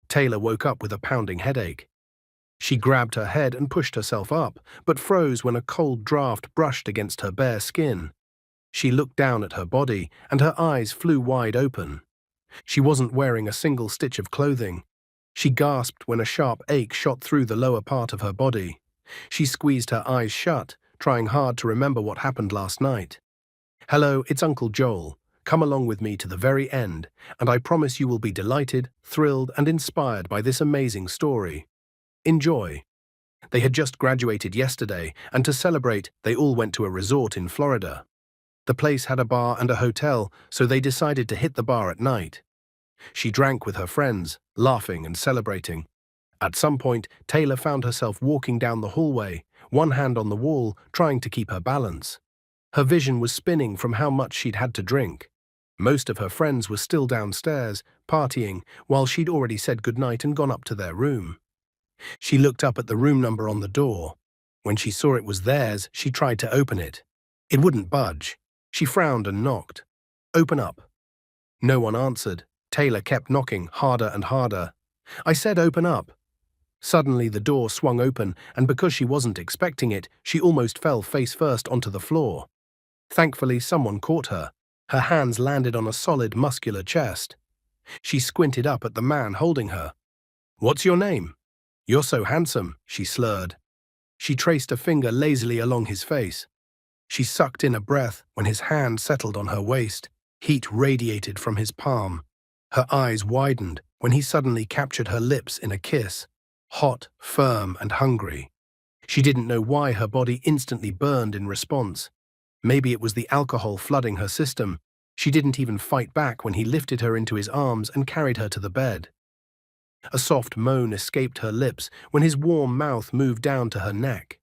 Taylor woke up with a pounding headache. She grabbed her head and pushed herself up, but froze when a cold draft brushed against her bare skin. She looked down at her body, and her eyes flew wide open. She wasn't wearing a single stitch of clothing. She gasped when a sharp ache shot through the lower part of her body. She squeezed her eyes shut, trying hard to remember what happened last night. "Hello, it's Uncle Joel. Come along with me to the very end, and I promise you will be delighted, thrilled, and inspired by this amazing story. Enjoy." They had just graduated yesterday, and to celebrate, they all went to a resort in Florida. The place had a bar and a hotel, so they decided to hit the bar at night. She drank with her friends, laughing and celebrating. At some point, Taylor found herself walking down the hallway, one hand on the wall, trying to keep her balance. Her vision was spinning from how much she'd had to drink. Most of her friends were still downstairs, partying, while she'd already said goodnight and gone up to their room. She looked up at the room number on the door. When she saw it was theirs, she tried to open it. It wouldn't budge. She frowned and knocked. "Open up." No one answered. Taylor kept knocking, harder and harder. "I said open up." Suddenly the door swung open, and because she wasn't expecting it, she almost fell face first onto the floor. Thankfully, someone caught her. Her hands landed on a solid, muscular chest. She squinted up at the man holding her. "What's your name?" "You're so handsome," she slurred. She traced a finger lazily along his face. She sucked in a breath when his hand settled on her waist. Heat radiated from his palm. Her eyes widened when he suddenly captured her lips in a kiss. Hot, firm, and hungry. She didn't know why her body instantly burned in response. Maybe it was the alcohol flooding her system. She didn't even fight back when he lifted her into his arms and carried her to the bed. A soft moan escaped her lips when his warm mouth moved down to her neck.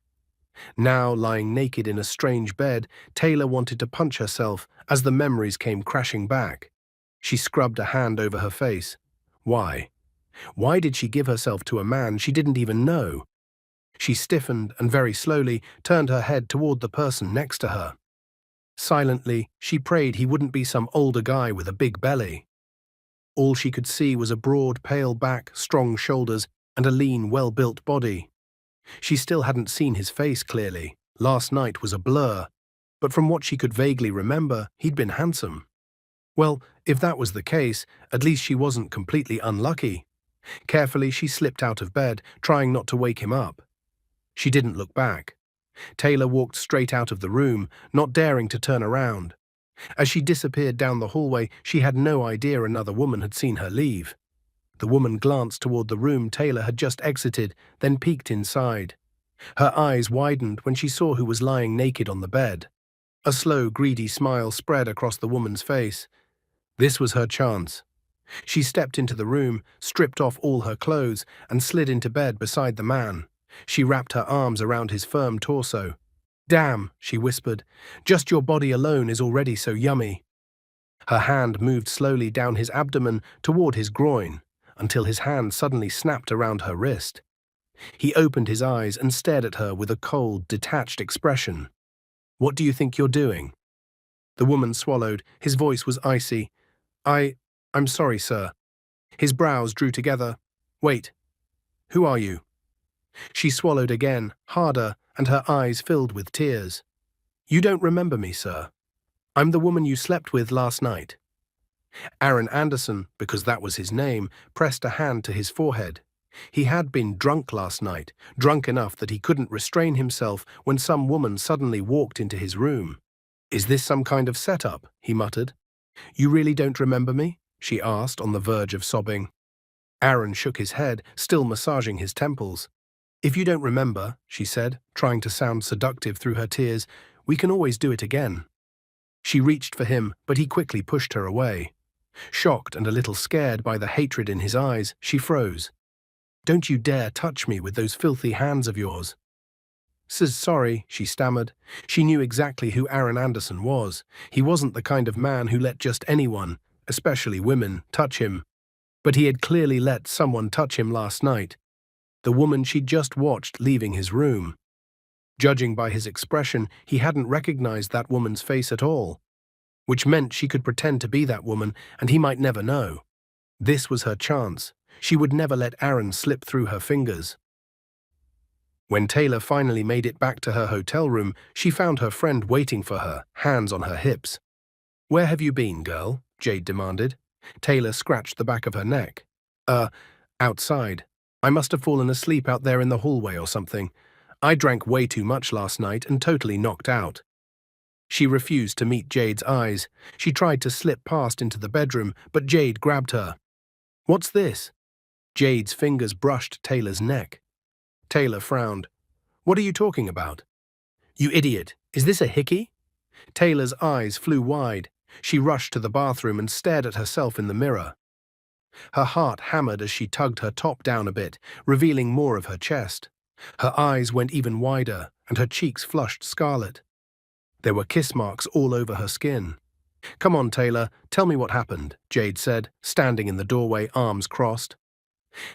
Now, lying naked in a strange bed, Taylor wanted to punch herself as the memories came crashing back. She scrubbed a hand over her face. Why? Why did she give herself to a man she didn't even know? She stiffened and very slowly turned her head toward the person next to her. Silently, she prayed he wouldn't be some older guy with a big belly. All she could see was a broad, pale back, strong shoulders, and a lean, well-built body. She still hadn't seen his face clearly. Last night was a blur. But from what she could vaguely remember, he'd been handsome. Well, if that was the case, at least she wasn't completely unlucky. Carefully, she slipped out of bed, trying not to wake him up. She didn't look back. Taylor walked straight out of the room, not daring to turn around. As she disappeared down the hallway, she had no idea another woman had seen her leave. The woman glanced toward the room Taylor had just exited, then peeked inside. Her eyes widened when she saw who was lying naked on the bed. A slow, greedy smile spread across the woman's face. This was her chance. She stepped into the room, stripped off all her clothes, and slid into bed beside the man. She wrapped her arms around his firm torso. "Damn," she whispered, "just your body alone is already so yummy." Her hand moved slowly down his abdomen toward his groin, until his hand suddenly snapped around her wrist. He opened his eyes and stared at her with a cold, detached expression. "What do you think you're doing?" The woman swallowed. His voice was icy. I'm sorry, sir." His brows drew together. "Wait. Who are you?" She swallowed again, harder, and her eyes filled with tears. "You don't remember me, sir. I'm the woman you slept with last night." Aaron Anderson, because that was his name, pressed a hand to his forehead. He had been drunk last night, drunk enough that he couldn't restrain himself when some woman suddenly walked into his room. "Is this some kind of setup?" he muttered. "You really don't remember me?" she asked, on the verge of sobbing. Aaron shook his head, still massaging his temples. "If you don't remember," she said, trying to sound seductive through her tears, "we can always do it again." She reached for him, but he quickly pushed her away. Shocked and a little scared by the hatred in his eyes, she froze. "Don't you dare touch me with those filthy hands of yours." Sorry," she stammered. She knew exactly who Aaron Anderson was. He wasn't the kind of man who let just anyone, especially women, touch him. But he had clearly let someone touch him last night. The woman she'd just watched leaving his room. Judging by his expression, he hadn't recognized that woman's face at all, which meant she could pretend to be that woman and he might never know. This was her chance. She would never let Aaron slip through her fingers. When Taylor finally made it back to her hotel room, she found her friend waiting for her, hands on her hips. "Where have you been, girl?" Jade demanded. Taylor scratched the back of her neck. Outside. I must have fallen asleep out there in the hallway or something. I drank way too much last night and totally knocked out." She refused to meet Jade's eyes. She tried to slip past into the bedroom, but Jade grabbed her. "What's this?" Jade's fingers brushed Taylor's neck. Taylor frowned. "What are you talking about?" "You idiot, is this a hickey?" Taylor's eyes flew wide. She rushed to the bathroom and stared at herself in the mirror. Her heart hammered as she tugged her top down a bit, revealing more of her chest. Her eyes went even wider, and her cheeks flushed scarlet. There were kiss marks all over her skin. "Come on, Taylor, tell me what happened," Jade said, standing in the doorway, arms crossed.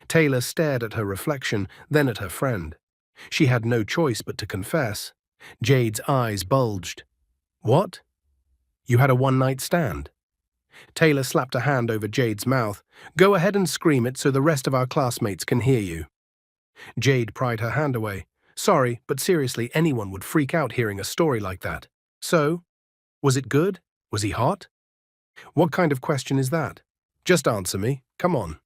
Taylor stared at her reflection, then at her friend. She had no choice but to confess. Jade's eyes bulged. "What? You had a one-night stand?" Taylor slapped a hand over Jade's mouth. "Go ahead and scream it so the rest of our classmates can hear you." Jade pried her hand away. "Sorry, but seriously, anyone would freak out hearing a story like that. So, was it good? Was he hot?" "What kind of question is that? Just answer me, come on."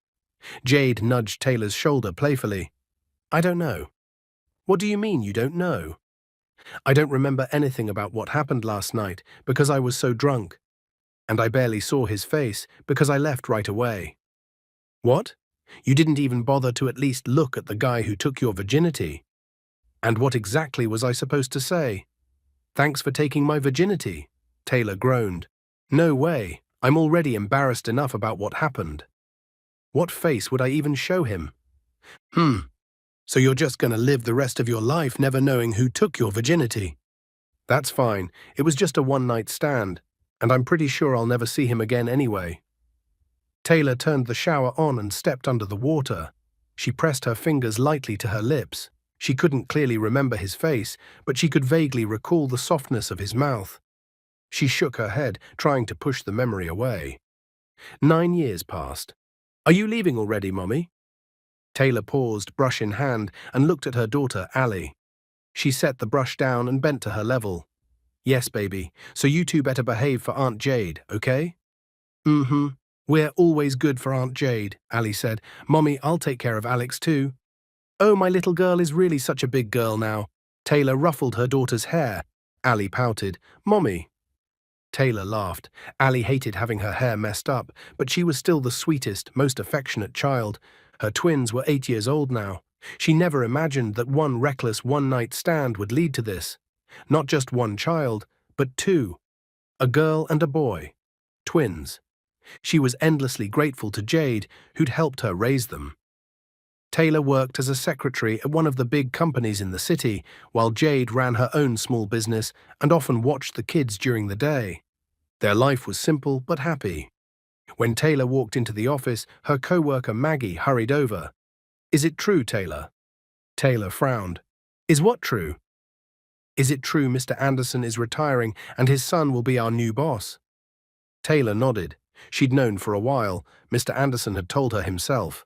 Jade nudged Taylor's shoulder playfully. "I don't know." "What do you mean you don't know?" "I don't remember anything about what happened last night because I was so drunk. And I barely saw his face because I left right away." "What? You didn't even bother to at least look at the guy who took your virginity?" "And what exactly was I supposed to say?" "Thanks for taking my virginity," Taylor groaned. "No way, I'm already embarrassed enough about what happened. What face would I even show him?" So you're just gonna live the rest of your life never knowing who took your virginity?" "That's fine, it was just a one-night stand, and I'm pretty sure I'll never see him again anyway." Taylor turned the shower on and stepped under the water. She pressed her fingers lightly to her lips. She couldn't clearly remember his face, but she could vaguely recall the softness of his mouth. She shook her head, trying to push the memory away. 9 years passed. "Are you leaving already, Mommy?" Taylor paused, brush in hand, and looked at her daughter, Allie. She set the brush down and bent to her level. "Yes, baby, so you two better behave for Aunt Jade, okay?" "Mm-hmm. We're always good for Aunt Jade," Allie said. "Mommy, I'll take care of Alex too." "Oh, my little girl is really such a big girl now." Taylor ruffled her daughter's hair. Allie pouted. "Mommy." Taylor laughed. Allie hated having her hair messed up, but she was still the sweetest, most affectionate child. Her twins were 8 years old now. She never imagined that one reckless one-night stand would lead to this. Not just one child, but two. A girl and a boy. Twins. She was endlessly grateful to Jade, who'd helped her raise them. Taylor worked as a secretary at one of the big companies in the city, while Jade ran her own small business and often watched the kids during the day. Their life was simple but happy. When Taylor walked into the office, her co-worker Maggie hurried over. "Is it true, Taylor?" Taylor frowned. "Is what true?" "Is it true Mr. Anderson is retiring and his son will be our new boss?" Taylor nodded. She'd known for a while. Mr. Anderson had told her himself.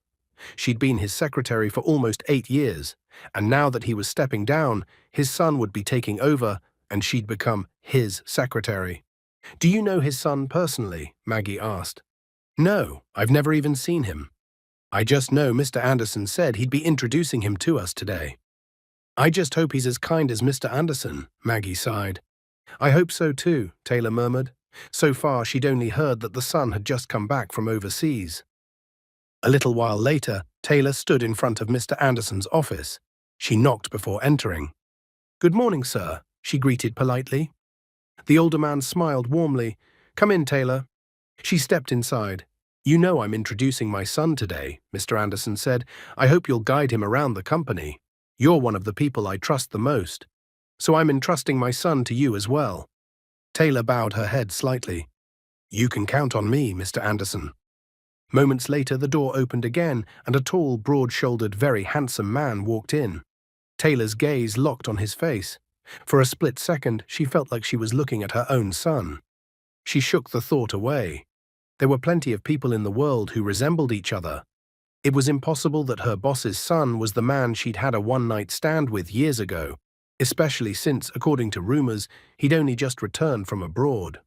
She'd been his secretary for almost 8 years, and now that he was stepping down, his son would be taking over, and she'd become his secretary. "Do you know his son personally?" Maggie asked. "No, I've never even seen him. I just know Mr. Anderson said he'd be introducing him to us today." "I just hope he's as kind as Mr. Anderson," Maggie sighed. "I hope so too," Taylor murmured. So far, she'd only heard that the son had just come back from overseas. A little while later, Taylor stood in front of Mr. Anderson's office. She knocked before entering. "Good morning, sir," she greeted politely. The older man smiled warmly. "Come in, Taylor." She stepped inside. "You know I'm introducing my son today," Mr. Anderson said. "I hope you'll guide him around the company. You're one of the people I trust the most. So I'm entrusting my son to you as well." Taylor bowed her head slightly. "You can count on me, Mr. Anderson." Moments later, the door opened again, and a tall, broad-shouldered, very handsome man walked in. Taylor's gaze locked on his face. For a split second, she felt like she was looking at her own son. She shook the thought away. There were plenty of people in the world who resembled each other. It was impossible that her boss's son was the man she'd had a one-night stand with years ago, especially since, according to rumors, he'd only just returned from abroad.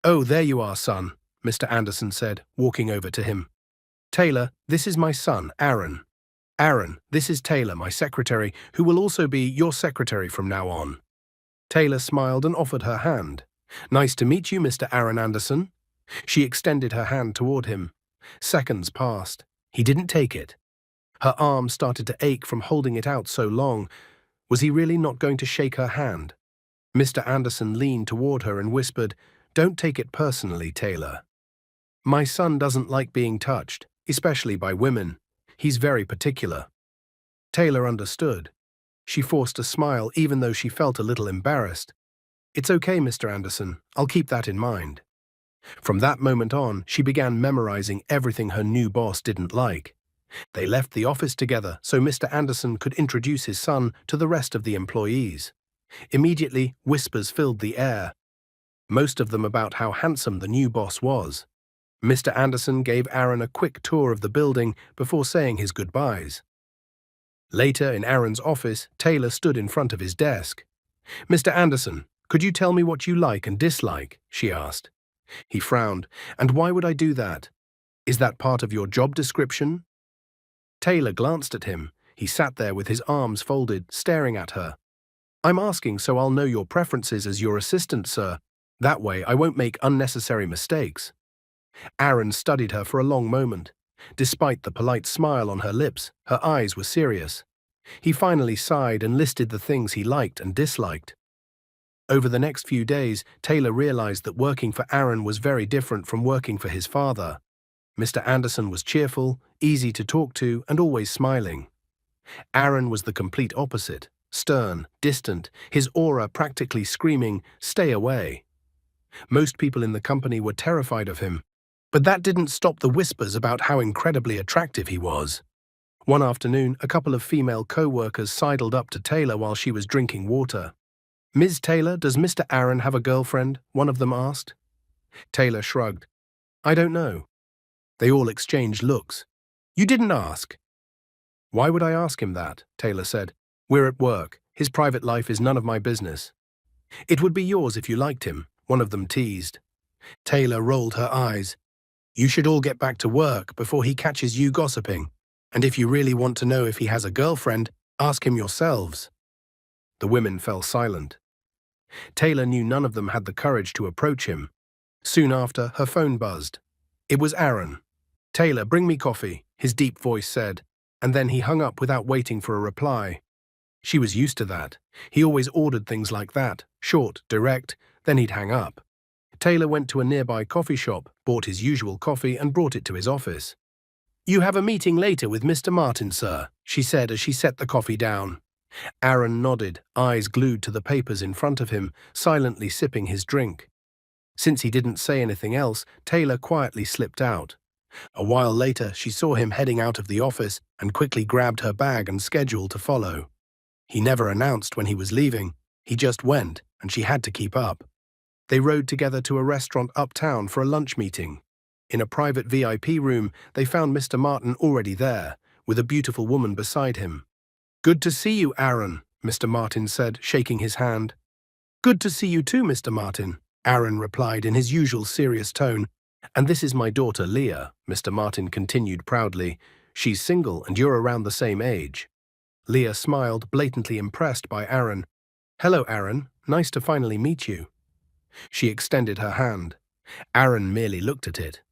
"Oh, there you are, son," Mr. Anderson said, walking over to him. "Taylor, this is my son, Aaron. Aaron, this is Taylor, my secretary, who will also be your secretary from now on." Taylor smiled and offered her hand. "Nice to meet you, Mr. Aaron Anderson." She extended her hand toward him. Seconds passed. He didn't take it. Her arm started to ache from holding it out so long. Was he really not going to shake her hand? Mr. Anderson leaned toward her and whispered, "Don't take it personally, Taylor. My son doesn't like being touched, especially by women. He's very particular." Taylor understood. She forced a smile even though she felt a little embarrassed. "It's okay, Mr. Anderson. I'll keep that in mind." From that moment on, she began memorizing everything her new boss didn't like. They left the office together so Mr. Anderson could introduce his son to the rest of the employees. Immediately, whispers filled the air, most of them about how handsome the new boss was. Mr. Anderson gave Aaron a quick tour of the building before saying his goodbyes. Later, in Aaron's office, Taylor stood in front of his desk. "Mr. Anderson, could you tell me what you like and dislike?" she asked. He frowned. "And why would I do that? Is that part of your job description?" Taylor glanced at him. He sat there with his arms folded, staring at her. "I'm asking so I'll know your preferences as your assistant, sir. That way I won't make unnecessary mistakes." Aaron studied her for a long moment. Despite the polite smile on her lips, her eyes were serious. He finally sighed and listed the things he liked and disliked. Over the next few days, Taylor realized that working for Aaron was very different from working for his father. Mr. Anderson was cheerful, easy to talk to, and always smiling. Aaron was the complete opposite, stern, distant, his aura practically screaming, "Stay away." Most people in the company were terrified of him, but that didn't stop the whispers about how incredibly attractive he was. One afternoon, a couple of female co-workers sidled up to Taylor while she was drinking water. "Ms. Taylor, does Mr. Aaron have a girlfriend?" one of them asked. Taylor shrugged. "I don't know." They all exchanged looks. "You didn't ask." "Why would I ask him that?" Taylor said. "We're at work. His private life is none of my business." "It would be yours if you liked him," one of them teased. Taylor rolled her eyes. "You should all get back to work before he catches you gossiping. And if you really want to know if he has a girlfriend, ask him yourselves." The women fell silent. Taylor knew none of them had the courage to approach him. Soon after, her phone buzzed. It was Aaron. "Taylor, bring me coffee," his deep voice said, and then he hung up without waiting for a reply. She was used to that. He always ordered things like that, short, direct, then he'd hang up. Taylor went to a nearby coffee shop, bought his usual coffee, and brought it to his office. "You have a meeting later with Mr. Martin, sir," she said as she set the coffee down. Aaron nodded, eyes glued to the papers in front of him, silently sipping his drink. Since he didn't say anything else, Taylor quietly slipped out. A while later, she saw him heading out of the office and quickly grabbed her bag and schedule to follow. He never announced when he was leaving. He just went, and she had to keep up. They rode together to a restaurant uptown for a lunch meeting. In a private VIP room, they found Mr. Martin already there, with a beautiful woman beside him. "Good to see you, Aaron," Mr. Martin said, shaking his hand. "Good to see you too, Mr. Martin," Aaron replied in his usual serious tone. "And this is my daughter, Leah," Mr. Martin continued proudly. "She's single and you're around the same age." Leah smiled, blatantly impressed by Aaron. "Hello, Aaron. Nice to finally meet you." She extended her hand. Aaron merely looked at it.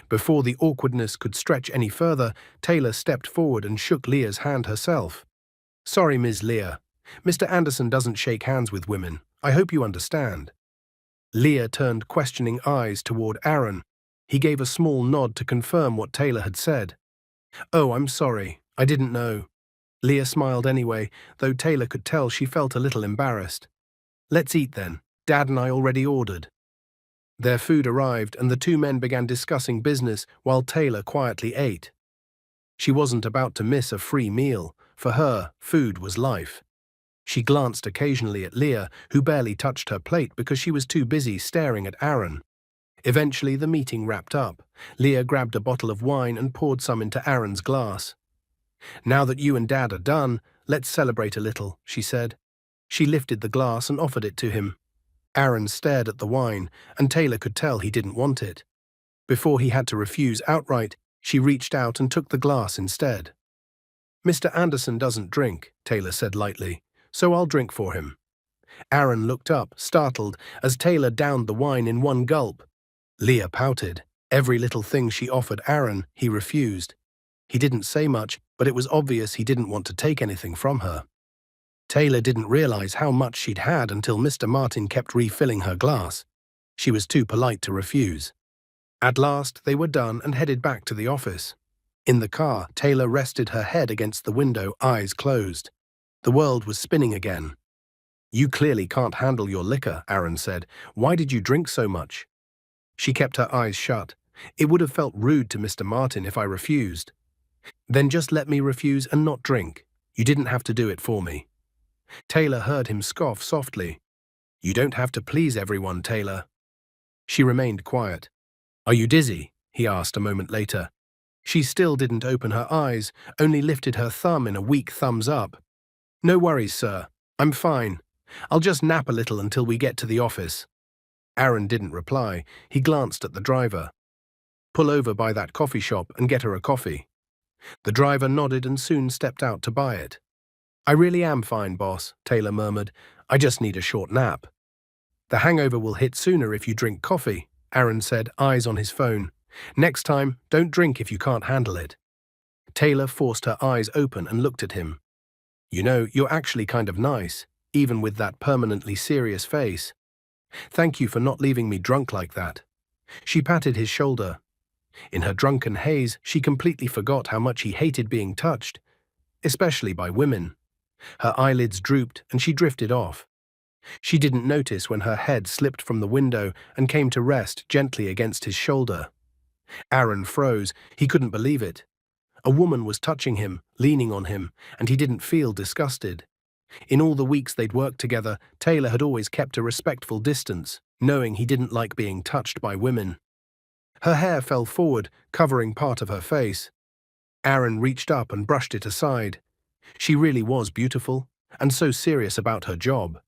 Before the awkwardness could stretch any further, Taylor stepped forward and shook Leah's hand herself. "Sorry, Ms. Leah. Mr. Anderson doesn't shake hands with women. I hope you understand." Leah turned questioning eyes toward Aaron. He gave a small nod to confirm what Taylor had said. "Oh, I'm sorry. I didn't know." Leah smiled anyway, though Taylor could tell she felt a little embarrassed. "Let's eat then. Dad and I already ordered." Their food arrived and the two men began discussing business while Taylor quietly ate. She wasn't about to miss a free meal. For her, food was life. She glanced occasionally at Leah, who barely touched her plate because she was too busy staring at Aaron. Eventually, the meeting wrapped up. Leah grabbed a bottle of wine and poured some into Aaron's glass. "Now that you and Dad are done, let's celebrate a little," she said. She lifted the glass and offered it to him. Aaron stared at the wine, and Taylor could tell he didn't want it. Before he had to refuse outright, she reached out and took the glass instead. "Mr. Anderson doesn't drink," Taylor said lightly, "so I'll drink for him." Aaron looked up, startled, as Taylor downed the wine in one gulp. Leah pouted. Every little thing she offered Aaron, he refused. He didn't say much, but it was obvious he didn't want to take anything from her. Taylor didn't realize how much she'd had until Mr. Martin kept refilling her glass. She was too polite to refuse. At last, they were done and headed back to the office. In the car, Taylor rested her head against the window, eyes closed. The world was spinning again. "You clearly can't handle your liquor," Aaron said. "Why did you drink so much?" She kept her eyes shut. "It would have felt rude to Mr. Martin if I refused." "Then just let me refuse and not drink. You didn't have to do it for me." Taylor heard him scoff softly. "You don't have to please everyone, Taylor." She remained quiet. "Are you dizzy?" he asked a moment later. She still didn't open her eyes, only lifted her thumb in a weak thumbs up. "No worries, sir. I'm fine. I'll just nap a little until we get to the office." Aaron didn't reply. He glanced at the driver. "Pull over by that coffee shop and get her a coffee." The driver nodded and soon stepped out to buy it. "I really am fine, boss," Taylor murmured. "I just need a short nap." "The hangover will hit sooner if you drink coffee," Aaron said, eyes on his phone. "Next time, don't drink if you can't handle it." Taylor forced her eyes open and looked at him. "You know, you're actually kind of nice, even with that permanently serious face. Thank you for not leaving me drunk like that." She patted his shoulder. In her drunken haze, she completely forgot how much he hated being touched, especially by women. Her eyelids drooped and she drifted off. She didn't notice when her head slipped from the window and came to rest gently against his shoulder. Aaron froze. He couldn't believe it. A woman was touching him, leaning on him, and he didn't feel disgusted. In all the weeks they'd worked together, Taylor had always kept a respectful distance, knowing he didn't like being touched by women. Her hair fell forward, covering part of her face. Aaron reached up and brushed it aside. She really was beautiful, and so serious about her job.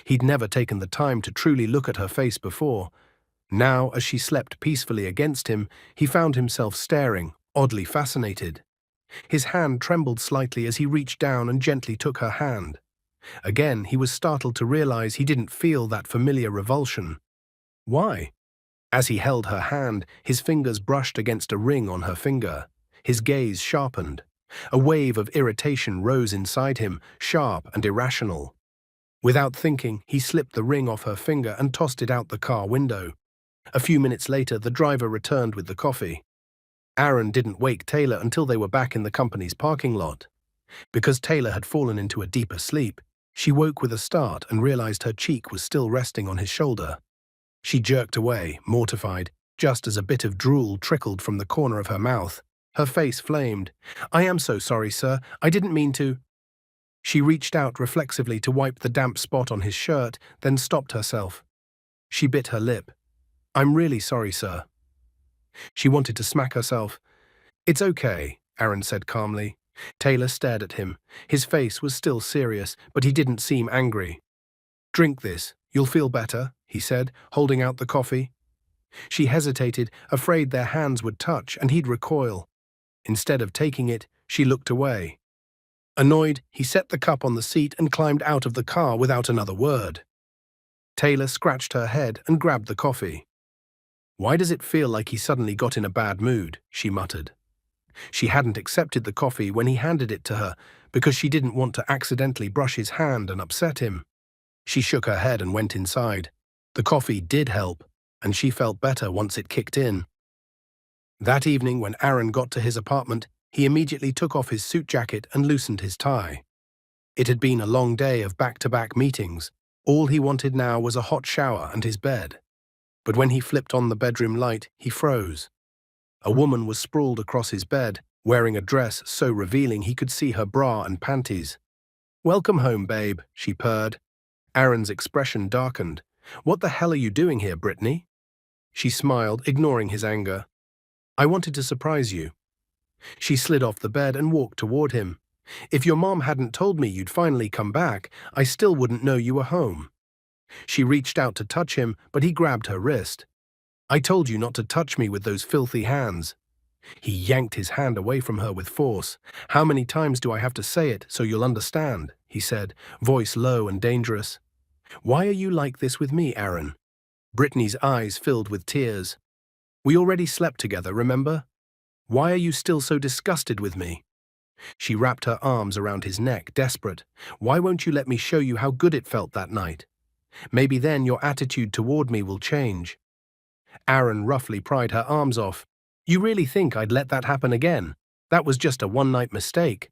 He'd never taken the time to truly look at her face before. Now, as she slept peacefully against him, he found himself staring, oddly fascinated. His hand trembled slightly as he reached down and gently took her hand. Again, he was startled to realize he didn't feel that familiar revulsion. Why? As he held her hand, his fingers brushed against a ring on her finger. His gaze sharpened. A wave of irritation rose inside him, sharp and irrational. Without thinking, he slipped the ring off her finger and tossed it out the car window. A few minutes later, the driver returned with the coffee. Aaron didn't wake Taylor until they were back in the company's parking lot. Because Taylor had fallen into a deeper sleep, she woke with a start and realized her cheek was still resting on his shoulder. She jerked away, mortified, just as a bit of drool trickled from the corner of her mouth. Her face flamed. "I am so sorry, sir. I didn't mean to." She reached out reflexively to wipe the damp spot on his shirt, then stopped herself. She bit her lip. "I'm really sorry, sir." She wanted to smack herself. "It's okay," Aaron said calmly. Taylor stared at him. His face was still serious, but he didn't seem angry. "Drink this. You'll feel better," he said, holding out the coffee. She hesitated, afraid their hands would touch and he'd recoil. Instead of taking it, she looked away. Annoyed, he set the cup on the seat and climbed out of the car without another word. Taylor scratched her head and grabbed the coffee. "Why does it feel like he suddenly got in a bad mood?" she muttered. She hadn't accepted the coffee when he handed it to her because she didn't want to accidentally brush his hand and upset him. She shook her head and went inside. The coffee did help, and she felt better once it kicked in. That evening, when Aaron got to his apartment, he immediately took off his suit jacket and loosened his tie. It had been a long day of back-to-back meetings. All he wanted now was a hot shower and his bed. But when he flipped on the bedroom light, he froze. A woman was sprawled across his bed, wearing a dress so revealing he could see her bra and panties. "Welcome home, babe," she purred. Aaron's expression darkened. "What the hell are you doing here, Brittany?" She smiled, ignoring his anger. I wanted to surprise you. She slid off the bed and walked toward him. If your mom hadn't told me you'd finally come back, I still wouldn't know you were home. She reached out to touch him, but he grabbed her wrist. I told you not to touch me with those filthy hands. He yanked his hand away from her with force. How many times do I have to say it so you'll understand? He said, voice low and dangerous. Why are you like this with me, Aaron? Brittany's eyes filled with tears. We already slept together, remember? Why are you still so disgusted with me? She wrapped her arms around his neck, desperate. Why won't you let me show you how good it felt that night? Maybe then your attitude toward me will change. Aaron roughly pried her arms off. You really think I'd let that happen again? That was just a one-night mistake.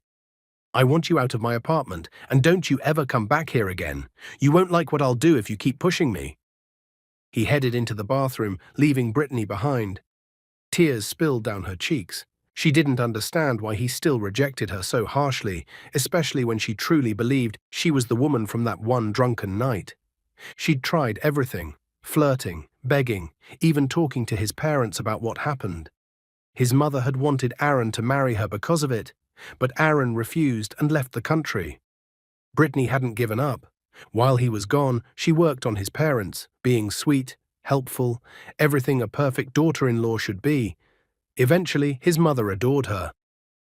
I want you out of my apartment, and don't you ever come back here again. You won't like what I'll do if you keep pushing me. He headed into the bathroom, leaving Brittany behind. Tears spilled down her cheeks. She didn't understand why he still rejected her so harshly, especially when she truly believed she was the woman from that one drunken night. She'd tried everything, flirting, begging, even talking to his parents about what happened. His mother had wanted Aaron to marry her because of it, but Aaron refused and left the country. Brittany hadn't given up. While he was gone, she worked on his parents, being sweet, helpful, everything a perfect daughter-in-law should be. Eventually, his mother adored her.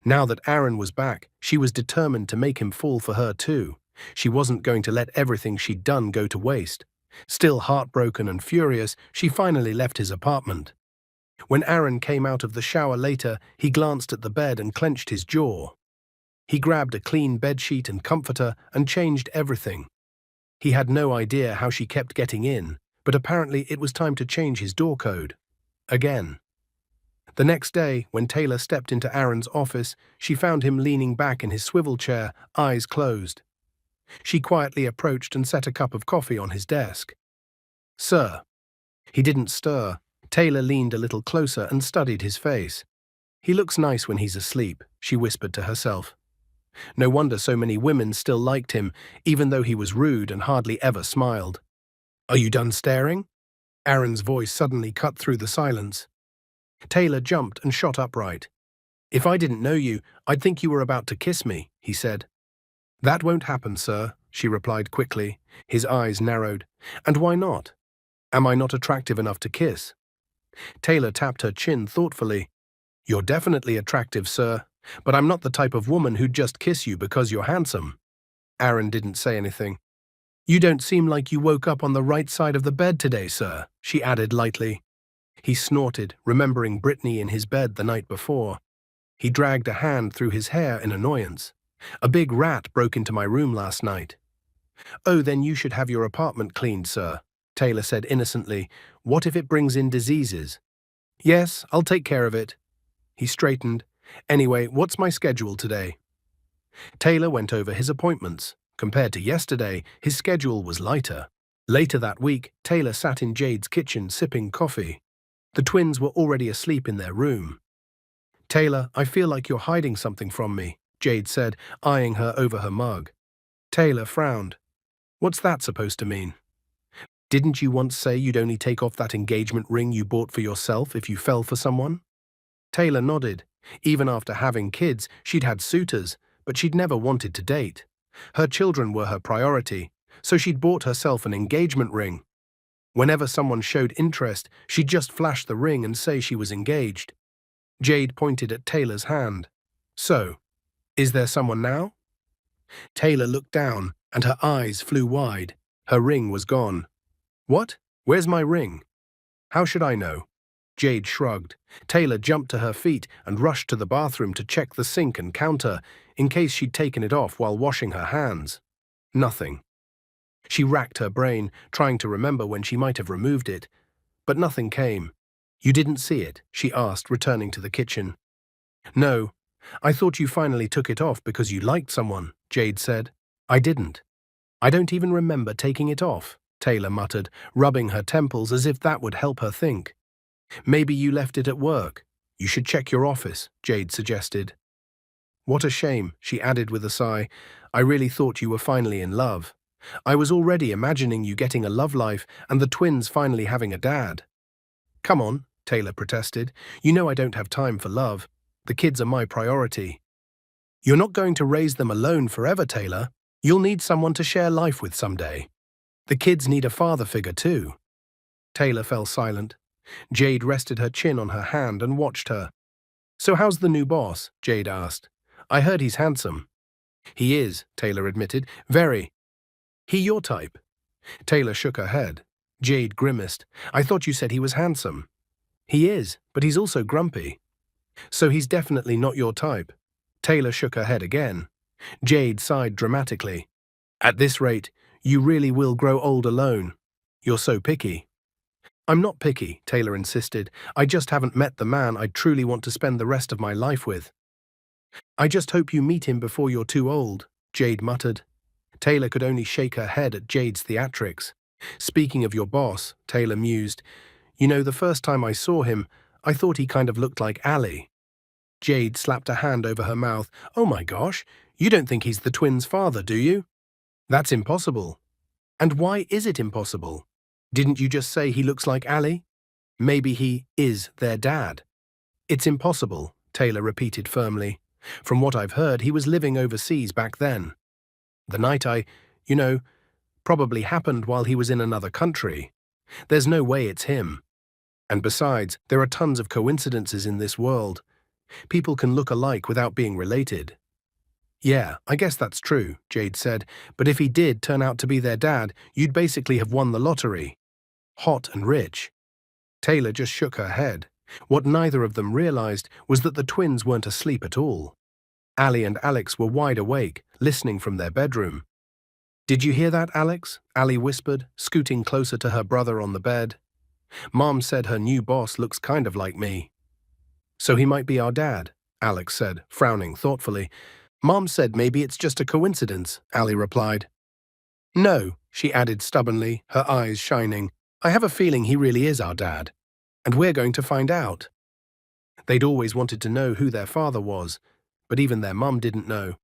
Now that Aaron was back, she was determined to make him fall for her too. She wasn't going to let everything she'd done go to waste. Still heartbroken and furious, she finally left his apartment. When Aaron came out of the shower later, he glanced at the bed and clenched his jaw. He grabbed a clean bedsheet and comforter and changed everything. He had no idea how she kept getting in, but apparently it was time to change his door code. Again. The next day, when Taylor stepped into Aaron's office, she found him leaning back in his swivel chair, eyes closed. She quietly approached and set a cup of coffee on his desk. Sir. He didn't stir. Taylor leaned a little closer and studied his face. He looks nice when he's asleep, she whispered to herself. No wonder so many women still liked him, even though he was rude and hardly ever smiled. Are you done staring? Aaron's voice suddenly cut through the silence. Taylor jumped and shot upright. If I didn't know you, I'd think you were about to kiss me, he said. That won't happen, sir, she replied quickly. His eyes narrowed. And why not? Am I not attractive enough to kiss? Taylor tapped her chin thoughtfully. You're definitely attractive, sir, but I'm not the type of woman who'd just kiss you because you're handsome. Aaron didn't say anything. You don't seem like you woke up on the right side of the bed today, sir, she added lightly. He snorted, remembering Brittany in his bed the night before. He dragged a hand through his hair in annoyance. A big rat broke into my room last night. Oh, then you should have your apartment cleaned, sir, Taylor said innocently. What if it brings in diseases? Yes, I'll take care of it. He straightened. Anyway, what's my schedule today? Taylor went over his appointments. Compared to yesterday, his schedule was lighter. Later that week, Taylor sat in Jade's kitchen sipping coffee. The twins were already asleep in their room. Taylor, I feel like you're hiding something from me, Jade said, eyeing her over her mug. Taylor frowned. What's that supposed to mean? Didn't you once say you'd only take off that engagement ring you bought for yourself if you fell for someone? Taylor nodded. Even after having kids, she'd had suitors, but she'd never wanted to date. Her children were her priority, so she'd bought herself an engagement ring. Whenever someone showed interest, she'd just flash the ring and say she was engaged. Jade pointed at Taylor's hand. So, is there someone now? Taylor looked down, and her eyes flew wide. Her ring was gone. What? Where's my ring? How should I know? Jade shrugged. Taylor jumped to her feet and rushed to the bathroom to check the sink and counter, in case she'd taken it off while washing her hands. Nothing. She racked her brain, trying to remember when she might have removed it, but nothing came. You didn't see it? She asked, returning to the kitchen. No. I thought you finally took it off because you liked someone, Jade said. I didn't. I don't even remember taking it off, Taylor muttered, rubbing her temples as if that would help her think. Maybe you left it at work. You should check your office, Jade suggested. What a shame, she added with a sigh. I really thought you were finally in love. I was already imagining you getting a love life and the twins finally having a dad. Come on, Taylor protested. You know I don't have time for love. The kids are my priority. You're not going to raise them alone forever, Taylor. You'll need someone to share life with someday. The kids need a father figure too. Taylor fell silent. Jade rested her chin on her hand and watched her. So how's the new boss? Jade asked. I heard he's handsome. He is, Taylor admitted. Very. He your type? Taylor shook her head. Jade grimaced. I thought you said he was handsome. He is, but he's also grumpy. So he's definitely not your type. Taylor shook her head again. Jade sighed dramatically. At this rate, you really will grow old alone. You're so picky. I'm not picky, Taylor insisted. I just haven't met the man I'd truly want to spend the rest of my life with. I just hope you meet him before you're too old, Jade muttered. Taylor could only shake her head at Jade's theatrics. Speaking of your boss, Taylor mused, you know, the first time I saw him, I thought he kind of looked like Ali. Jade slapped a hand over her mouth. Oh my gosh, you don't think he's the twins' father, do you? That's impossible. And why is it impossible? Didn't you just say he looks like Ali? Maybe he is their dad. It's impossible, Taylor repeated firmly. From what I've heard, he was living overseas back then. The night probably happened while he was in another country. There's no way it's him. And besides, there are tons of coincidences in this world. People can look alike without being related. Yeah, I guess that's true, Jade said, but if he did turn out to be their dad, you'd basically have won the lottery. Hot and rich. Taylor just shook her head. What neither of them realized was that the twins weren't asleep at all. Ali and Alex were wide awake, listening from their bedroom. Did you hear that, Alex? Ali whispered, scooting closer to her brother on the bed. Mom said her new boss looks kind of like me. So he might be our dad, Alex said, frowning thoughtfully. Mom said maybe it's just a coincidence, Ali replied. No, she added stubbornly, her eyes shining. I have a feeling he really is our dad. And we're going to find out. They'd always wanted to know who their father was, but even their mum didn't know.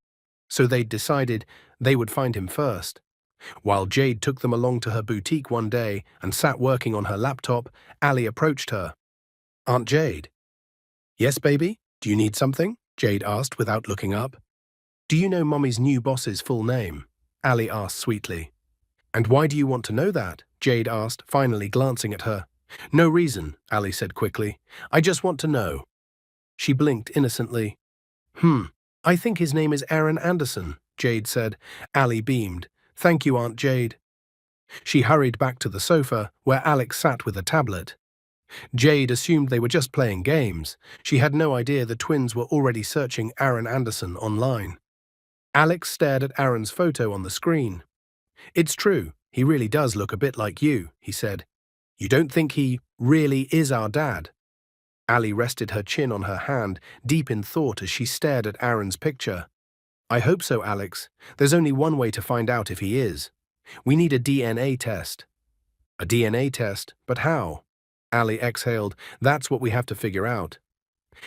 So they'd decided they would find him first. While Jade took them along to her boutique one day and sat working on her laptop, Ali approached her. Aunt Jade. Yes, baby? Do you need something? Jade asked without looking up. Do you know Mommy's new boss's full name? Ali asked sweetly. And why do you want to know that? Jade asked, finally glancing at her. No reason, Ali said quickly. I just want to know. She blinked innocently. I think his name is Aaron Anderson, Jade said. Ali beamed. Thank you, Aunt Jade. She hurried back to the sofa, where Alex sat with a tablet. Jade assumed they were just playing games. She had no idea the twins were already searching Aaron Anderson online. Alex stared at Aaron's photo on the screen. It's true, he really does look a bit like you, he said. You don't think he really is our dad? Ali rested her chin on her hand, deep in thought as she stared at Aaron's picture. I hope so, Alex. There's only one way to find out if he is. We need a DNA test. A DNA test? But how? Ali exhaled. That's what we have to figure out.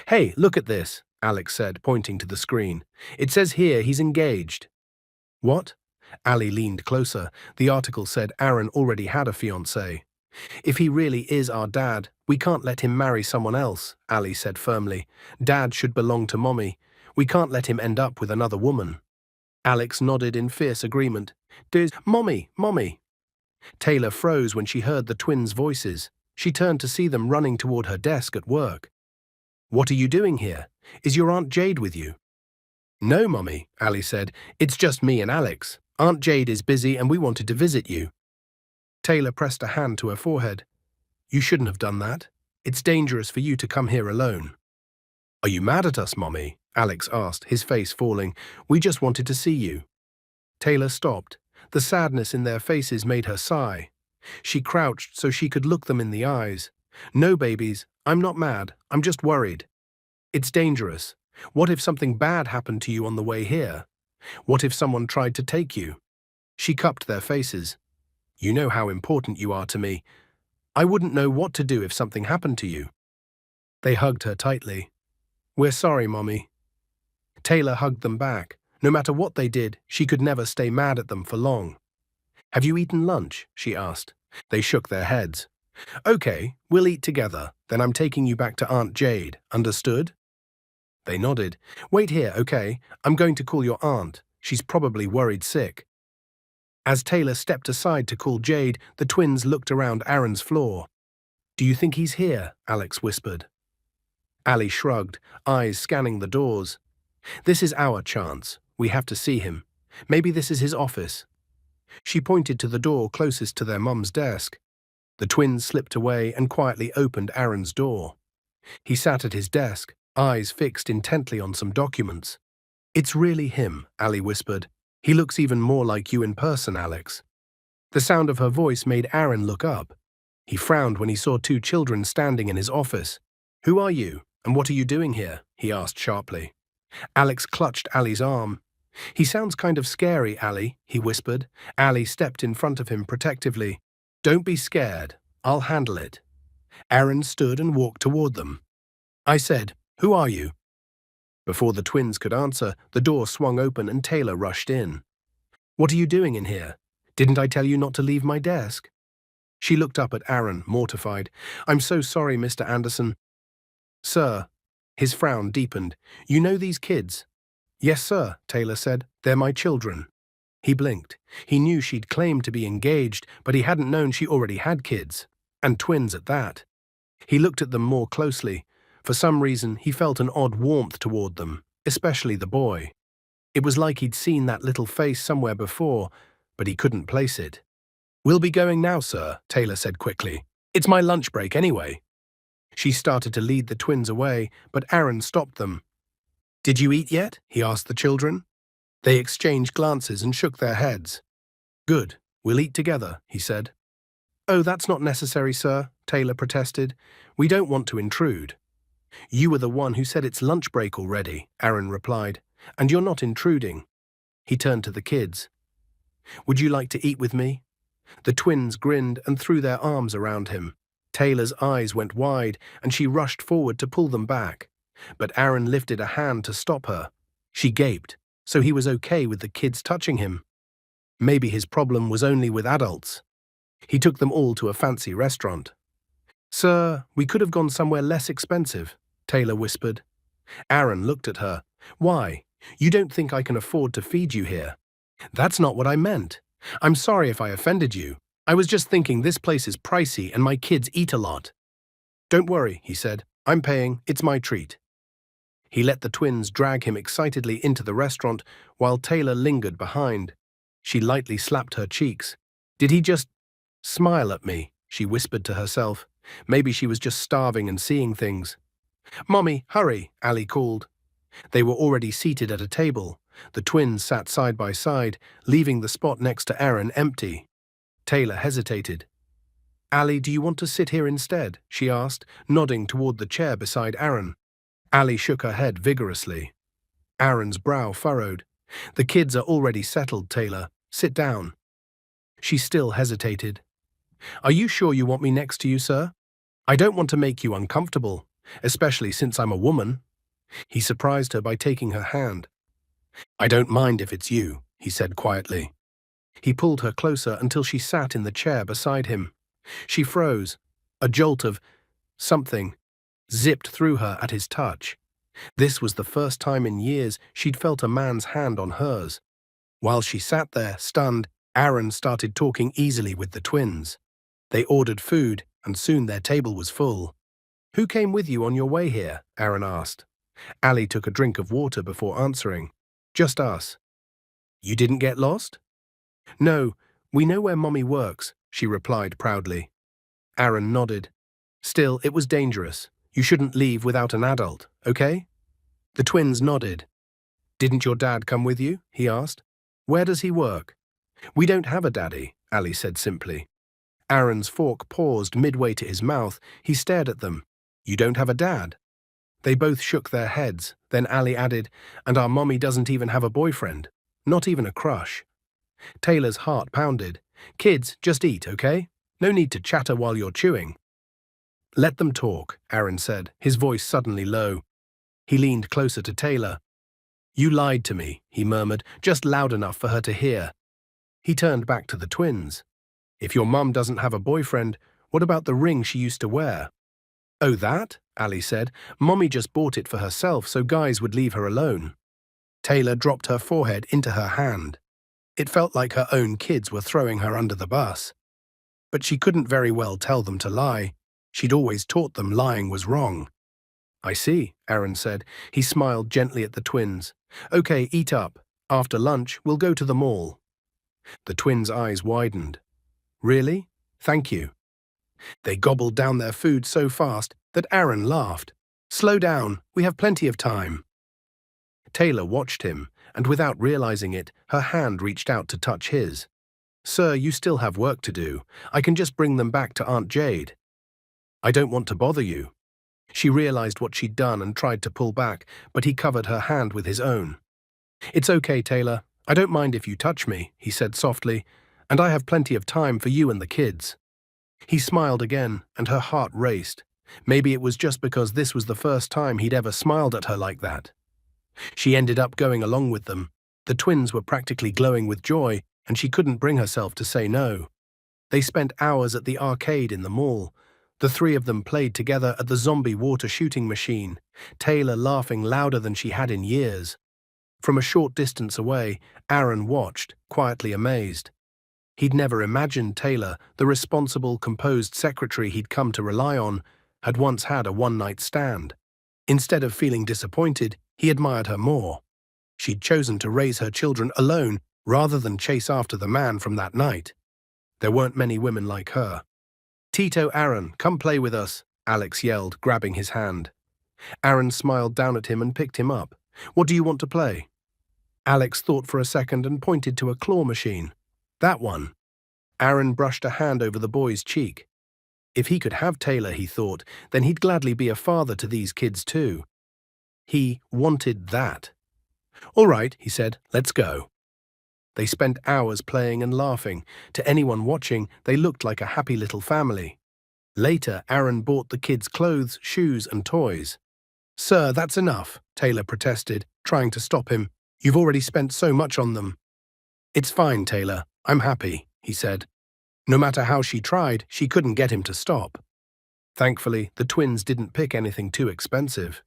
Hey, look at this, Alex said, pointing to the screen. It says here he's engaged. What? Ali leaned closer. The article said Aaron already had a fiancée. If he really is our dad, we can't let him marry someone else, Ali said firmly. Dad should belong to Mommy. We can't let him end up with another woman. Alex nodded in fierce agreement. Mommy, Mommy. Taylor froze when she heard the twins' voices. She turned to see them running toward her desk at work. What are you doing here? Is your Aunt Jade with you? No, Mommy, Ali said. It's just me and Alex. Aunt Jade is busy and we wanted to visit you. Taylor pressed a hand to her forehead. You shouldn't have done that. It's dangerous for you to come here alone. Are you mad at us, Mommy? Alex asked, his face falling. We just wanted to see you. Taylor stopped. The sadness in their faces made her sigh. She crouched so she could look them in the eyes. No, babies, I'm not mad. I'm just worried. It's dangerous. What if something bad happened to you on the way here? What if someone tried to take you? She cupped their faces. You know how important you are to me. I wouldn't know what to do if something happened to you. They hugged her tightly. We're sorry, Mommy. Taylor hugged them back. No matter what they did, she could never stay mad at them for long. Have you eaten lunch? She asked. They shook their heads. Okay, we'll eat together. Then I'm taking you back to Aunt Jade. Understood? They nodded. Wait here, okay? I'm going to call your aunt. She's probably worried sick. As Taylor stepped aside to call Jade, the twins looked around Aaron's floor. Do you think he's here? Alex whispered. Ali shrugged, eyes scanning the doors. This is our chance. We have to see him. Maybe this is his office. She pointed to the door closest to their mum's desk. The twins slipped away and quietly opened Aaron's door. He sat at his desk, eyes fixed intently on some documents. It's really him, Ali whispered. He looks even more like you in person, Alex. The sound of her voice made Aaron look up. He frowned when he saw two children standing in his office. Who are you, and what are you doing here? He asked sharply. Alex clutched Ali's arm. He sounds kind of scary, Ali, he whispered. Ali stepped in front of him protectively. Don't be scared. I'll handle it. Aaron stood and walked toward them. I said, Who are you? Before the twins could answer, the door swung open and Taylor rushed in. What are you doing in here? Didn't I tell you not to leave my desk? She looked up at Aaron, mortified. I'm so sorry, Mr. Anderson. Sir. His frown deepened. You know these kids? Yes, sir, Taylor said. They're my children. He blinked. He knew she'd claimed to be engaged, but he hadn't known she already had kids. And twins at that. He looked at them more closely. For some reason, he felt an odd warmth toward them, especially the boy. It was like he'd seen that little face somewhere before, but he couldn't place it. We'll be going now, sir, Taylor said quickly. It's my lunch break anyway. She started to lead the twins away, but Aaron stopped them. Did you eat yet? He asked the children. They exchanged glances and shook their heads. Good, we'll eat together, he said. Oh, that's not necessary, sir, Taylor protested. We don't want to intrude. You were the one who said it's lunch break already, Aaron replied, and you're not intruding. He turned to the kids. Would you like to eat with me? The twins grinned and threw their arms around him. Taylor's eyes went wide, and she rushed forward to pull them back. But Aaron lifted a hand to stop her. She gaped, so he was okay with the kids touching him. Maybe his problem was only with adults. He took them all to a fancy restaurant. Sir, we could have gone somewhere less expensive, Taylor whispered. Aaron looked at her. Why? You don't think I can afford to feed you here? That's not what I meant. I'm sorry if I offended you. I was just thinking this place is pricey and my kids eat a lot. Don't worry, he said. I'm paying. It's my treat. He let the twins drag him excitedly into the restaurant while Taylor lingered behind. She lightly slapped her cheeks. Did he just smile at me? She whispered to herself. Maybe she was just starving and seeing things. Mommy, hurry, Ali called. They were already seated at a table. The twins sat side by side, leaving the spot next to Aaron empty. Taylor hesitated. Ali, do you want to sit here instead? She asked, nodding toward the chair beside Aaron. Ali shook her head vigorously. Aaron's brow furrowed. The kids are already settled, Taylor. Sit down. She still hesitated. Are you sure you want me next to you, sir? I don't want to make you uncomfortable, especially since I'm a woman. He surprised her by taking her hand. I don't mind if it's you, he said quietly. He pulled her closer until she sat in the chair beside him. She froze. A jolt of something zipped through her at his touch. This was the first time in years she'd felt a man's hand on hers. While she sat there, stunned, Aaron started talking easily with the twins. They ordered food, and soon their table was full. Who came with you on your way here? Aaron asked. Ali took a drink of water before answering. Just us. You didn't get lost? No, we know where Mommy works, she replied proudly. Aaron nodded. Still, it was dangerous. You shouldn't leave without an adult, okay? The twins nodded. Didn't your dad come with you? He asked. Where does he work? We don't have a daddy, Ali said simply. Aaron's fork paused midway to his mouth. He stared at them. You don't have a dad? They both shook their heads. Then Ali added, and our mommy doesn't even have a boyfriend. Not even a crush. Taylor's heart pounded. Kids, just eat, okay? No need to chatter while you're chewing. Let them talk, Aaron said, his voice suddenly low. He leaned closer to Taylor. You lied to me, he murmured, just loud enough for her to hear. He turned back to the twins. If your mum doesn't have a boyfriend, What about the ring she used to wear? Oh, that? Ali said. Mommy just bought it for herself so guys would leave her alone. Taylor dropped her forehead into her hand. It felt like her own kids were throwing her under the bus. But she couldn't very well tell them to lie. She'd always taught them lying was wrong. I see, Aaron said. He smiled gently at the twins. Okay, eat up. After lunch, we'll go to the mall. The twins' eyes widened. Really? Thank you. They gobbled down their food so fast that Aaron laughed. Slow down, we have plenty of time. Taylor watched him, and without realizing it, her hand reached out to touch his. Sir, you still have work to do. I can just bring them back to Aunt Jade. I don't want to bother you. She realized what she'd done and tried to pull back, but he covered her hand with his own. It's okay, Taylor. I don't mind if you touch me, he said softly, and I have plenty of time for you and the kids. He smiled again, and her heart raced. Maybe it was just because this was the first time he'd ever smiled at her like that. She ended up going along with them. The twins were practically glowing with joy, and she couldn't bring herself to say no. They spent hours at the arcade in the mall. The three of them played together at the zombie water shooting machine, Taylor laughing louder than she had in years. From a short distance away, Aaron watched, quietly amazed. He'd never imagined Taylor, the responsible, composed secretary he'd come to rely on, had once had a one-night stand. Instead of feeling disappointed, he admired her more. She'd chosen to raise her children alone rather than chase after the man from that night. There weren't many women like her. Tito, Aaron, come play with us, Alex yelled, grabbing his hand. Aaron smiled down at him and picked him up. What do you want to play? Alex thought for a second and pointed to a claw machine. That one. Aaron brushed a hand over the boy's cheek. If he could have Taylor, he thought, then he'd gladly be a father to these kids too. He wanted that. All right, he said, let's go. They spent hours playing and laughing. To anyone watching, they looked like a happy little family. Later, Aaron bought the kids clothes, shoes, and toys. Sir, that's enough, Taylor protested, trying to stop him. You've already spent so much on them. It's fine, Taylor. I'm happy, he said. No matter how she tried, she couldn't get him to stop. Thankfully, the twins didn't pick anything too expensive.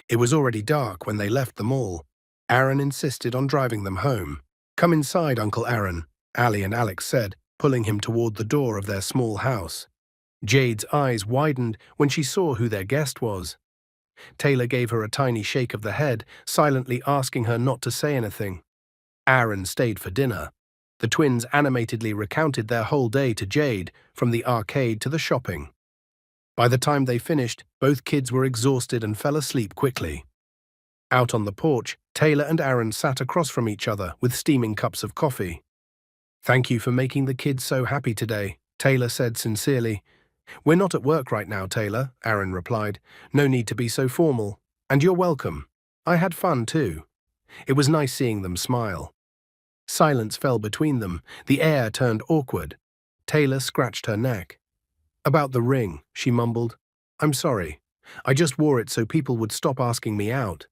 It was already dark when they left the mall. Aaron insisted on driving them home. Come inside, Uncle Aaron, Ali and Alex said, pulling him toward the door of their small house. Jade's eyes widened when she saw who their guest was. Taylor gave her a tiny shake of the head, silently asking her not to say anything. Aaron stayed for dinner. The twins animatedly recounted their whole day to Jade, from the arcade to the shopping. By the time they finished, both kids were exhausted and fell asleep quickly. Out on the porch, Taylor and Aaron sat across from each other with steaming cups of coffee. Thank you for making the kids so happy today, Taylor said sincerely. We're not at work right now, Taylor, Aaron replied. No need to be so formal. And you're welcome. I had fun too. It was nice seeing them smile. Silence fell between them. The air turned awkward. Taylor scratched her neck. About the ring, she mumbled. I'm sorry. I just wore it so people would stop asking me out.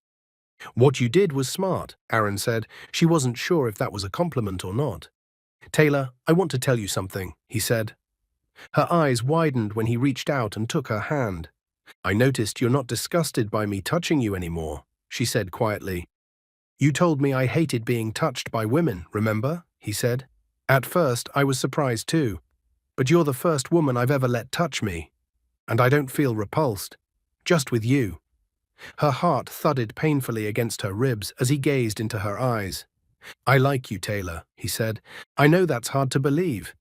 What you did was smart, Aaron said. She wasn't sure if that was a compliment or not. Taylor, I want to tell you something, he said. Her eyes widened when he reached out and took her hand. I noticed you're not disgusted by me touching you anymore, she said quietly. You told me I hated being touched by women, remember? He said. At first, I was surprised too. But you're the first woman I've ever let touch me. And I don't feel repulsed. Just with you. Her heart thudded painfully against her ribs as he gazed into her eyes. I like you, Taylor, he said. I know that's hard to believe.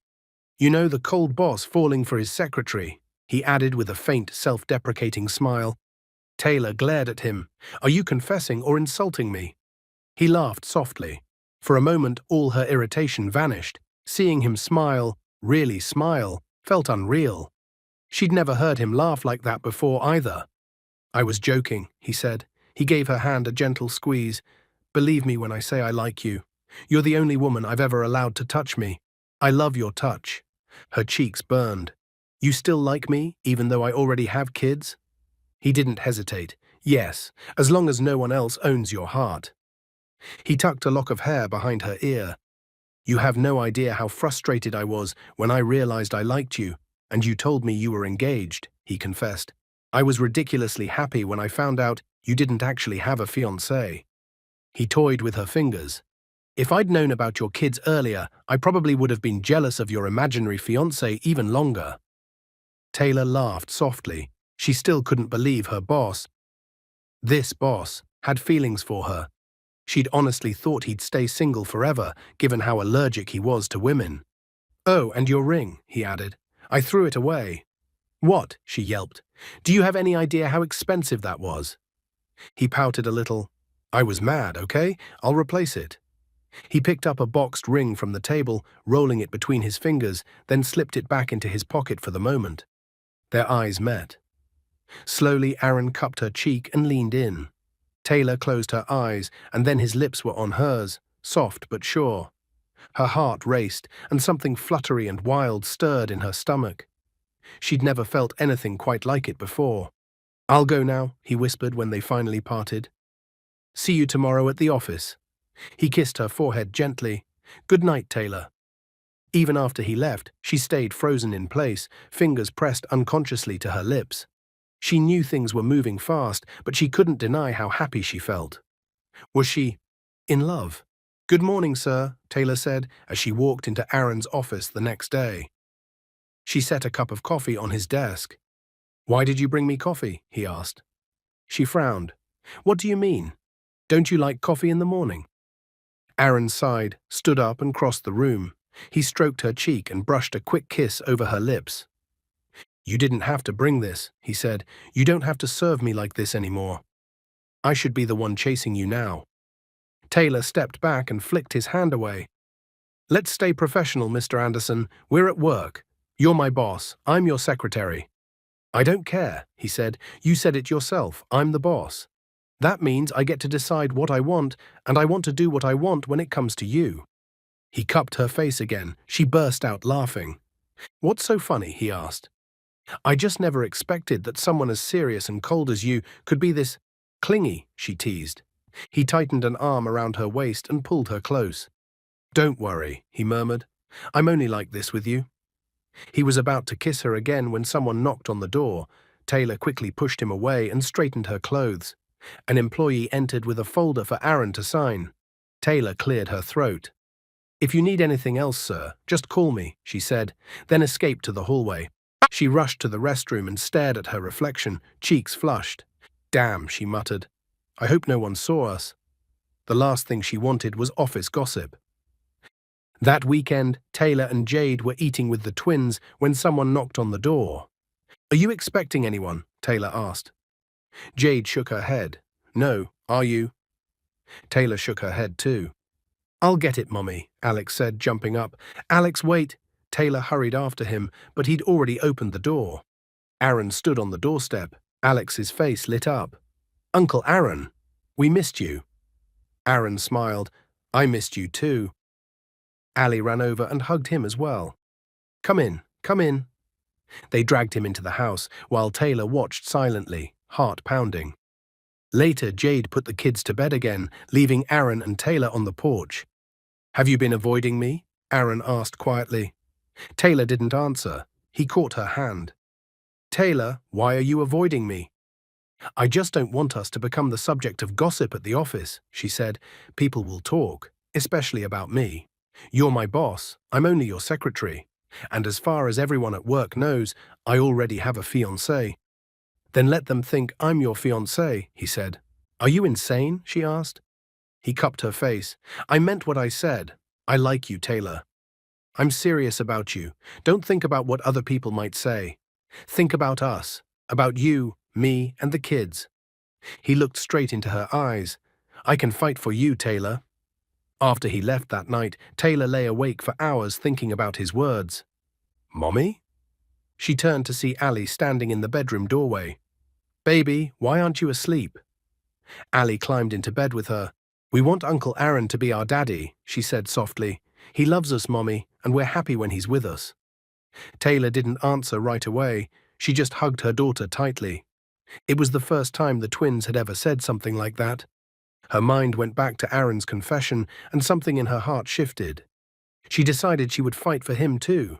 You know, the cold boss falling for his secretary, he added with a faint, self-deprecating smile. Taylor glared at him. Are you confessing or insulting me? He laughed softly. For a moment, all her irritation vanished. Seeing him smile, really smile, felt unreal. She'd never heard him laugh like that before either. I was joking, he said. He gave her hand a gentle squeeze. Believe me when I say I like you. You're the only woman I've ever allowed to touch me. I love your touch. Her cheeks burned. You still like me, even though I already have kids? He didn't hesitate. Yes, as long as no one else owns your heart. He tucked a lock of hair behind her ear. You have no idea how frustrated I was when I realized I liked you, And you told me you were engaged, he confessed. I was ridiculously happy when I found out you didn't actually have a fiancé. He toyed with her fingers. If I'd known about your kids earlier, I probably would have been jealous of your imaginary fiancé even longer. Taylor laughed softly. She still couldn't believe her boss, this boss, had feelings for her. She'd honestly thought he'd stay single forever, given how allergic he was to women. Oh, and your ring, he added. I threw it away. What? She yelped. Do you have any idea how expensive that was? He pouted a little. I was mad, okay? I'll replace it. He picked up a boxed ring from the table, rolling it between his fingers, then slipped it back into his pocket for the moment. Their eyes met. Slowly, Aaron cupped her cheek and leaned in. Taylor closed her eyes, and then his lips were on hers, soft but sure. Her heart raced, and something fluttery and wild stirred in her stomach. She'd never felt anything quite like it before. I'll go now, he whispered when they finally parted. See you tomorrow at the office. He kissed her forehead gently. Good night, Taylor. Even after he left, she stayed frozen in place, fingers pressed unconsciously to her lips. She knew things were moving fast, but she couldn't deny how happy she felt. Was she in love? Good morning, sir, Taylor said as she walked into Aaron's office the next day. She set a cup of coffee on his desk. Why did you bring me coffee? He asked. She frowned. What do you mean? Don't you like coffee in the morning? Aaron sighed, stood up and crossed the room. He stroked her cheek and brushed a quick kiss over her lips. You didn't have to bring this, he said. You don't have to serve me like this anymore. I should be the one chasing you now. Taylor stepped back and flicked his hand away. Let's stay professional, Mr. Anderson. We're at work. You're my boss. I'm your secretary. I don't care, he said. You said it yourself. I'm the boss. That means I get to decide what I want, and I want to do what I want when it comes to you. He cupped her face again. She burst out laughing. What's so funny? He asked. I just never expected that someone as serious and cold as you could be this clingy, she teased. He tightened an arm around her waist and pulled her close. Don't worry, he murmured. I'm only like this with you. He was about to kiss her again when someone knocked on the door. Taylor quickly pushed him away and straightened her clothes. An employee entered with a folder for Aaron to sign. Taylor cleared her throat. If you need anything else, sir, just call me, she said, then escaped to the hallway. She rushed to the restroom and stared at her reflection, cheeks flushed. Damn, she muttered. I hope no one saw us. The last thing she wanted was office gossip. That weekend, Taylor and Jade were eating with the twins when someone knocked on the door. Are you expecting anyone? Taylor asked. Jade shook her head. No, are you? Taylor shook her head too. I'll get it, Mommy, Alex said, jumping up. Alex, wait. Taylor hurried after him, but he'd already opened the door. Aaron stood on the doorstep. Alex's face lit up. Uncle Aaron, we missed you. Aaron smiled. I missed you too. Allie ran over and hugged him as well. Come in, come in. They dragged him into the house while Taylor watched silently, heart pounding. Later, Jade put the kids to bed again, leaving Aaron and Taylor on the porch. Have you been avoiding me? Aaron asked quietly. Taylor didn't answer. He caught her hand. Taylor, why are you avoiding me? I just don't want us to become the subject of gossip at the office, she said. People will talk, especially about me. You're my boss. I'm only your secretary. And as far as everyone at work knows, I already have a fiancé. Then let them think I'm your fiancé, he said. Are you insane? She asked. He cupped her face. I meant what I said. I like you, Taylor. I'm serious about you. Don't think about what other people might say. Think about us, about you, me, and the kids. He looked straight into her eyes. I can fight for you, Taylor. After he left that night, Taylor lay awake for hours thinking about his words. Mommy? She turned to see Allie standing in the bedroom doorway. Baby, why aren't you asleep? Allie climbed into bed with her. We want Uncle Aaron to be our daddy, she said softly. He loves us, Mommy, and we're happy when he's with us. Taylor didn't answer right away. She just hugged her daughter tightly. It was the first time the twins had ever said something like that. Her mind went back to Aaron's confession, and something in her heart shifted. She decided she would fight for him too.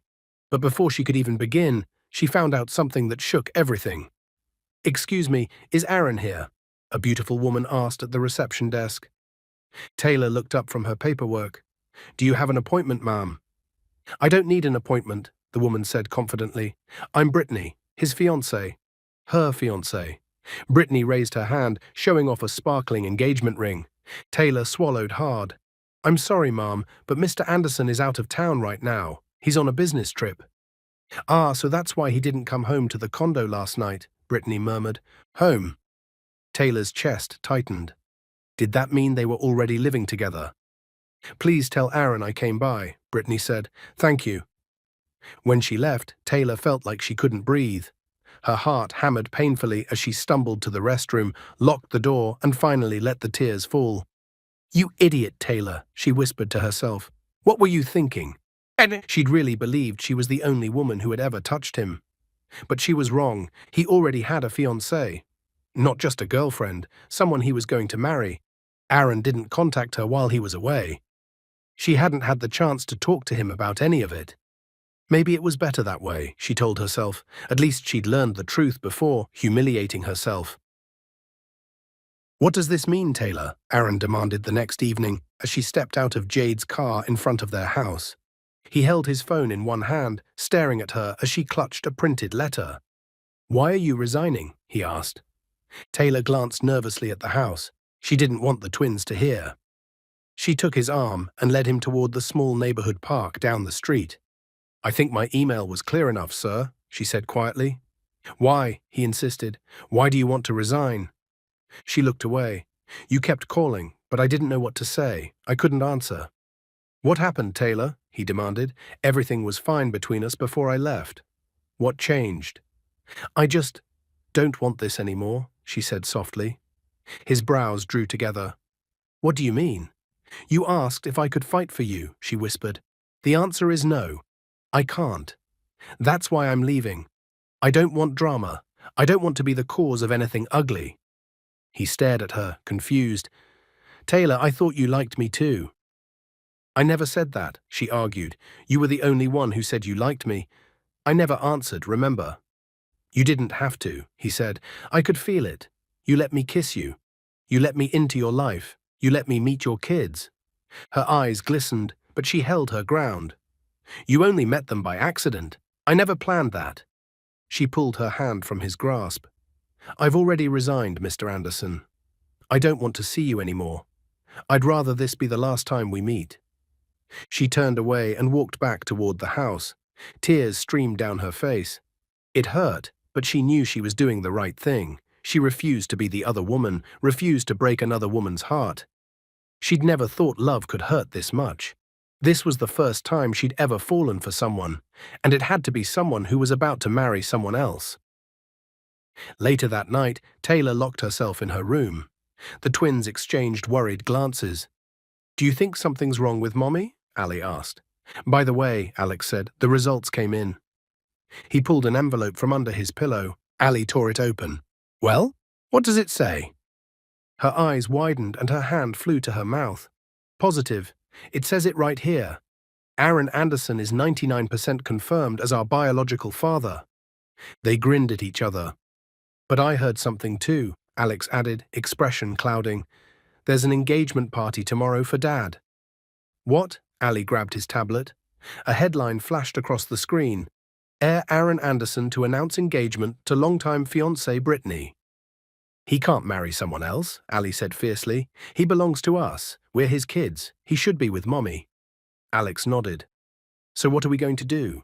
But before she could even begin, she found out something that shook everything. "Excuse me, is Aaron here?" a beautiful woman asked at the reception desk. Taylor looked up from her paperwork. "Do you have an appointment, ma'am?" "I don't need an appointment," the woman said confidently. "I'm Brittany, his fiancée." Her fiancée. Brittany raised her hand, showing off a sparkling engagement ring. Taylor swallowed hard. "I'm sorry, ma'am, but Mr. Anderson is out of town right now. He's on a business trip." "Ah, so that's why he didn't come home to the condo last night," Brittany murmured. "Home?" Taylor's chest tightened. Did that mean they were already living together? "Please tell Aaron I came by," Brittany said. "Thank you." When she left, Taylor felt like she couldn't breathe. Her heart hammered painfully as she stumbled to the restroom, locked the door, and finally let the tears fall. "You idiot, Taylor," she whispered to herself. "What were you thinking?" She'd really believed she was the only woman who had ever touched him. But she was wrong. He already had a fiancée. Not just a girlfriend, someone he was going to marry. Aaron didn't contact her while he was away. She hadn't had the chance to talk to him about any of it. Maybe it was better that way, she told herself. At least she'd learned the truth before humiliating herself. "What does this mean, Taylor?" Aaron demanded the next evening as she stepped out of Jade's car in front of their house. He held his phone in one hand, staring at her as she clutched a printed letter. "Why are you resigning?" he asked. Taylor glanced nervously at the house. She didn't want the twins to hear. She took his arm and led him toward the small neighborhood park down the street. "I think my email was clear enough, sir," she said quietly. "Why?" he insisted. "Why do you want to resign?" She looked away. "You kept calling, but I didn't know what to say. I couldn't answer." "What happened, Taylor?" he demanded. "Everything was fine between us before I left. What changed?" "I just don't want this anymore," she said softly. His brows drew together. "What do you mean?" "You asked if I could fight for you," she whispered. "The answer is no. I can't. That's why I'm leaving. I don't want drama. I don't want to be the cause of anything ugly." He stared at her, confused. "Taylor, I thought you liked me too." "I never said that," she argued. "You were the only one who said you liked me. I never answered, remember?" "You didn't have to," he said. "I could feel it. You let me kiss you. You let me into your life. You let me meet your kids." Her eyes glistened, but she held her ground. "You only met them by accident. I never planned that." She pulled her hand from his grasp. "I've already resigned, Mr. Anderson. I don't want to see you anymore. I'd rather this be the last time we meet." She turned away and walked back toward the house. Tears streamed down her face. It hurt, but she knew she was doing the right thing. She refused to be the other woman, refused to break another woman's heart. She'd never thought love could hurt this much. This was the first time she'd ever fallen for someone, and it had to be someone who was about to marry someone else. Later that night, Taylor locked herself in her room. The twins exchanged worried glances. "Do you think something's wrong with Mommy?" Ali asked. "By the way," Alex said, "the results came in." He pulled an envelope from under his pillow. Ali tore it open. "Well, what does it say?" Her eyes widened and her hand flew to her mouth. "Positive. It says it right here. Aaron Anderson is 99% confirmed as our biological father." They grinned at each other. "But I heard something too," Alex added, expression clouding. "There's an engagement party tomorrow for Dad." "What?" Ali grabbed his tablet. A headline flashed across the screen. "Heir Aaron Anderson to announce engagement to longtime fiancée Brittany." "He can't marry someone else," Ali said fiercely. "He belongs to us. We're his kids. He should be with Mommy." Alex nodded. "So what are we going to do?"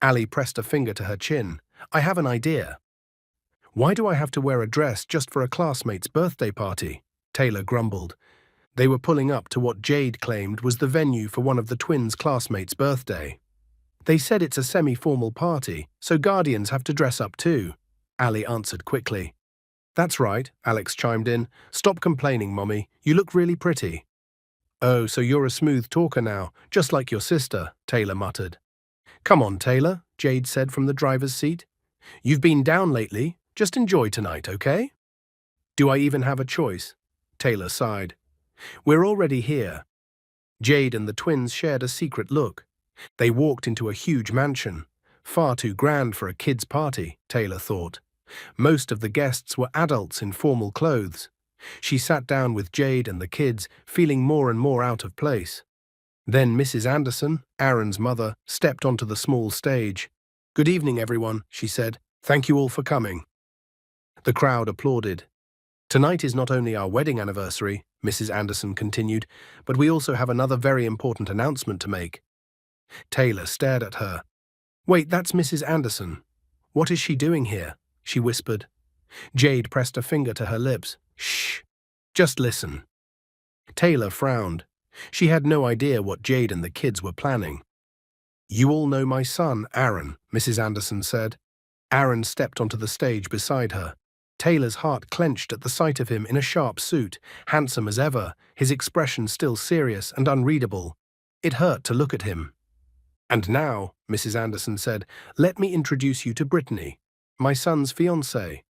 Ali pressed a finger to her chin. "I have an idea." "Why do I have to wear a dress just for a classmate's birthday party?" Taylor grumbled. They were pulling up to what Jade claimed was the venue for one of the twins' classmates' birthday. "They said it's a semi-formal party, so guardians have to dress up too," Ali answered quickly. "That's right," Alex chimed in. "Stop complaining, Mommy. You look really pretty." "Oh, so you're a smooth talker now, just like your sister," Taylor muttered. "Come on, Taylor," Jade said from the driver's seat. "You've been down lately. Just enjoy tonight, okay?" "Do I even have a choice?" Taylor sighed. "We're already here." Jade and the twins shared a secret look. They walked into a huge mansion. Far too grand for a kid's party, Taylor thought. Most of the guests were adults in formal clothes. She sat down with Jade and the kids, feeling more and more out of place. Then Mrs. Anderson, Aaron's mother, stepped onto the small stage. "Good evening, everyone," she said. "Thank you all for coming." The crowd applauded. "Tonight is not only our wedding anniversary," Mrs. Anderson continued, "but we also have another very important announcement to make." Taylor stared at her. "Wait, that's Mrs. Anderson. What is she doing here?" she whispered. Jade pressed a finger to her lips. "Shh. Just listen." Taylor frowned. She had no idea what Jade and the kids were planning. "You all know my son, Aaron," Mrs. Anderson said. Aaron stepped onto the stage beside her. Taylor's heart clenched at the sight of him in a sharp suit, handsome as ever, his expression still serious and unreadable. It hurt to look at him. "And now," Mrs. Anderson said, "let me introduce you to Brittany, my son's fiancée."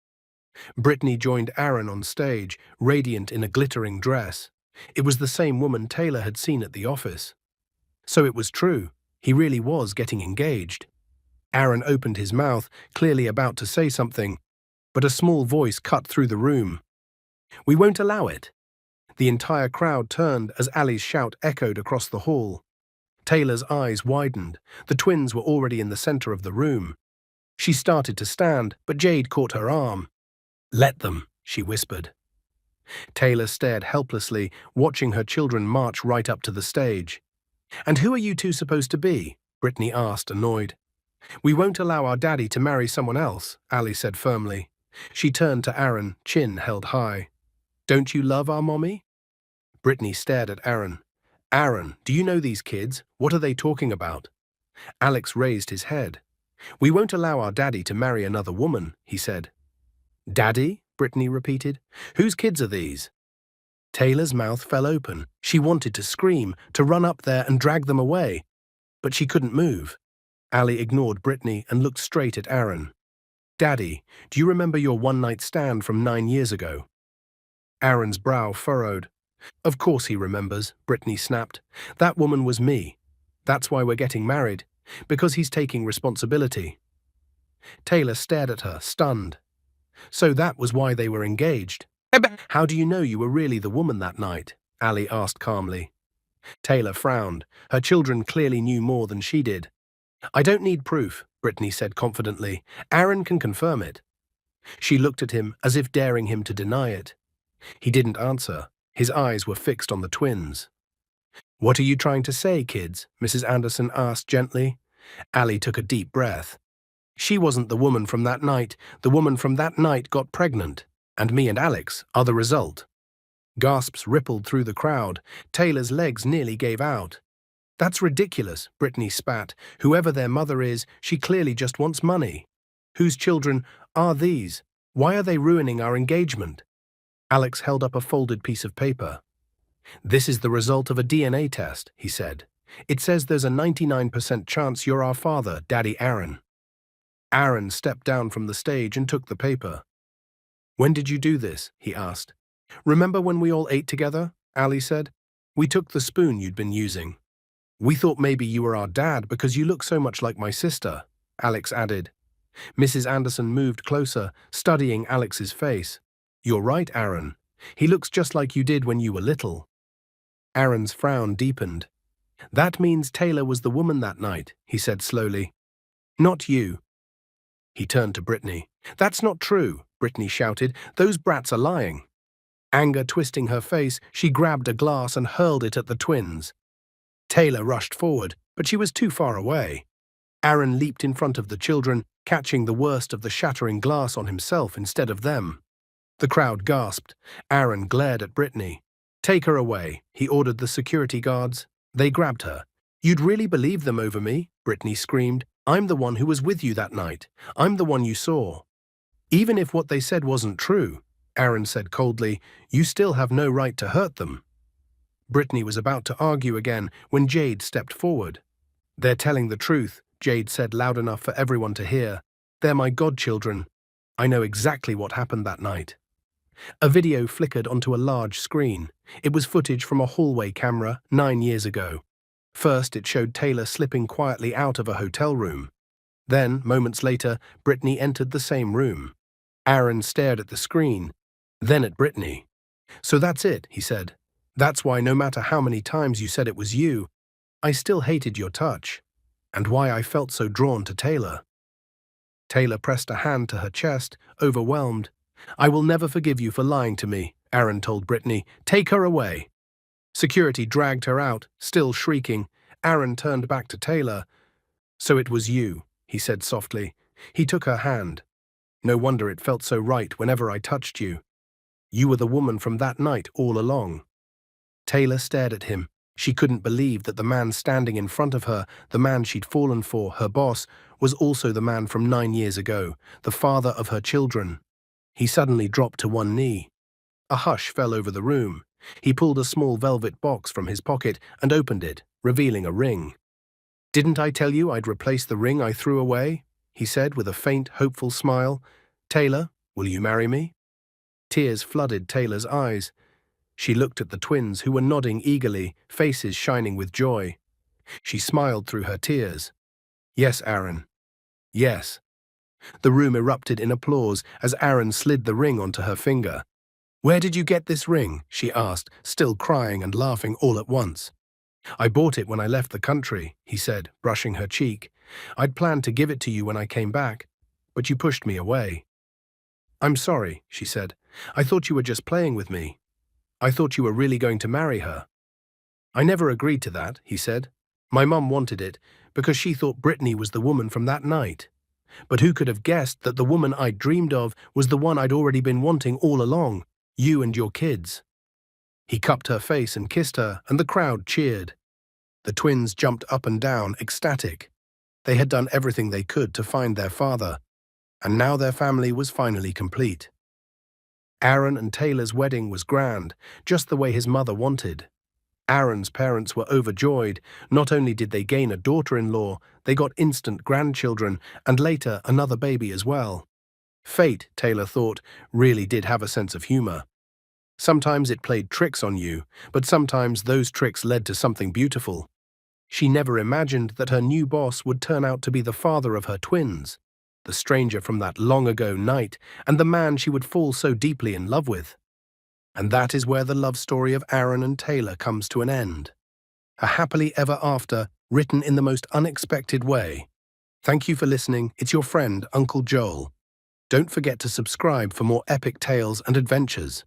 Brittany joined Aaron on stage, radiant in a glittering dress. It was the same woman Taylor had seen at the office. So it was true. He really was getting engaged. Aaron opened his mouth, clearly about to say something, but a small voice cut through the room. "We won't allow it." The entire crowd turned as Ali's shout echoed across the hall. Taylor's eyes widened. The twins were already in the center of the room. She started to stand, but Jade caught her arm. "Let them," she whispered. Taylor stared helplessly, watching her children march right up to the stage. "And who are you two supposed to be?" Brittany asked, annoyed. "We won't allow our daddy to marry someone else," Ali said firmly. She turned to Aaron, chin held high. "Don't you love our mommy?" Brittany stared at Aaron. "Aaron, do you know these kids? What are they talking about?" Alex raised his head. "We won't allow our daddy to marry another woman," he said. "Daddy?" Brittany repeated. "Whose kids are these?" Taylor's mouth fell open. She wanted to scream, to run up there and drag them away. But she couldn't move. Ali ignored Brittany and looked straight at Aaron. "Daddy, do you remember your one-night stand from 9 years ago?" Aaron's brow furrowed. "Of course he remembers," Brittany snapped. "That woman was me. That's why we're getting married. Because he's taking responsibility." Taylor stared at her, stunned. "So that was why they were engaged. How do you know you were really the woman that night?" Ali asked calmly. Taylor frowned. Her children clearly knew more than she did. "I don't need proof," Brittany said confidently. "Aaron can confirm it." She looked at him as if daring him to deny it. He didn't answer. His eyes were fixed on the twins. "What are you trying to say, kids?" Mrs. Anderson asked gently. Ali took a deep breath. "She wasn't the woman from that night. The woman from that night got pregnant. And me and Alex are the result." Gasps rippled through the crowd. Taylor's legs nearly gave out. "That's ridiculous," Brittany spat. "Whoever their mother is, she clearly just wants money. Whose children are these? Why are they ruining our engagement?" Alex held up a folded piece of paper. "This is the result of a DNA test," he said. "It says there's a 99% chance you're our father, Daddy Aaron." Aaron stepped down from the stage and took the paper. "When did you do this?" he asked. "Remember when we all ate together?" Ali said. "We took the spoon you'd been using. We thought maybe you were our dad because you look so much like my sister," Alex added. Mrs. Anderson moved closer, studying Alex's face. "You're right, Aaron. He looks just like you did when you were little." Aaron's frown deepened. "That means Taylor was the woman that night," he said slowly. "Not you." He turned to Brittany. "That's not true," Brittany shouted. "Those brats are lying." Anger twisting her face, she grabbed a glass and hurled it at the twins. Taylor rushed forward, but she was too far away. Aaron leaped in front of the children, catching the worst of the shattering glass on himself instead of them. The crowd gasped. Aaron glared at Brittany. "Take her away," he ordered the security guards. They grabbed her. "You'd really believe them over me?" Brittany screamed. "I'm the one who was with you that night. I'm the one you saw." "Even if what they said wasn't true," Aaron said coldly, "you still have no right to hurt them." Brittany was about to argue again when Jade stepped forward. "They're telling the truth," Jade said loud enough for everyone to hear. "They're my godchildren. I know exactly what happened that night." A video flickered onto a large screen. It was footage from a hallway camera 9 years ago. First, it showed Taylor slipping quietly out of a hotel room. Then, moments later, Brittany entered the same room. Aaron stared at the screen, then at Brittany. "So that's it," he said. "That's why no matter how many times you said it was you, I still hated your touch, and why I felt so drawn to Taylor." Taylor pressed a hand to her chest, overwhelmed. "I will never forgive you for lying to me," Aaron told Brittany. "Take her away." Security dragged her out, still shrieking. Aaron turned back to Taylor. "So it was you," he said softly. He took her hand. "No wonder it felt so right whenever I touched you. You were the woman from that night all along." Taylor stared at him. She couldn't believe that the man standing in front of her, the man she'd fallen for, her boss, was also the man from 9 years ago, the father of her children. He suddenly dropped to one knee. A hush fell over the room. He pulled a small velvet box from his pocket and opened it, revealing a ring. "Didn't I tell you I'd replace the ring I threw away?" he said with a faint, hopeful smile. "Taylor, will you marry me?" Tears flooded Taylor's eyes. She looked at the twins, who were nodding eagerly, faces shining with joy. She smiled through her tears. "Yes, Aaron. Yes." The room erupted in applause as Aaron slid the ring onto her finger. "Where did you get this ring?" she asked, still crying and laughing all at once. "I bought it when I left the country," he said, brushing her cheek. "I'd planned to give it to you when I came back, but you pushed me away." "I'm sorry," she said. "I thought you were just playing with me. I thought you were really going to marry her." "I never agreed to that," he said. "My mum wanted it because she thought Brittany was the woman from that night. But who could have guessed that the woman I'd dreamed of was the one I'd already been wanting all along, you and your kids." He cupped her face and kissed her, and the crowd cheered. The twins jumped up and down, ecstatic. They had done everything they could to find their father, and now their family was finally complete. Aaron and Taylor's wedding was grand, just the way his mother wanted. Aaron's parents were overjoyed. Not only did they gain a daughter-in-law, they got instant grandchildren, and later another baby as well. Fate, Taylor thought, really did have a sense of humor. Sometimes it played tricks on you, but sometimes those tricks led to something beautiful. She never imagined that her new boss would turn out to be the father of her twins, the stranger from that long-ago night, and the man she would fall so deeply in love with. And that is where the love story of Aaron and Taylor comes to an end. A happily ever after, written in the most unexpected way. Thank you for listening. It's your friend, Uncle Joel. Don't forget to subscribe for more epic tales and adventures.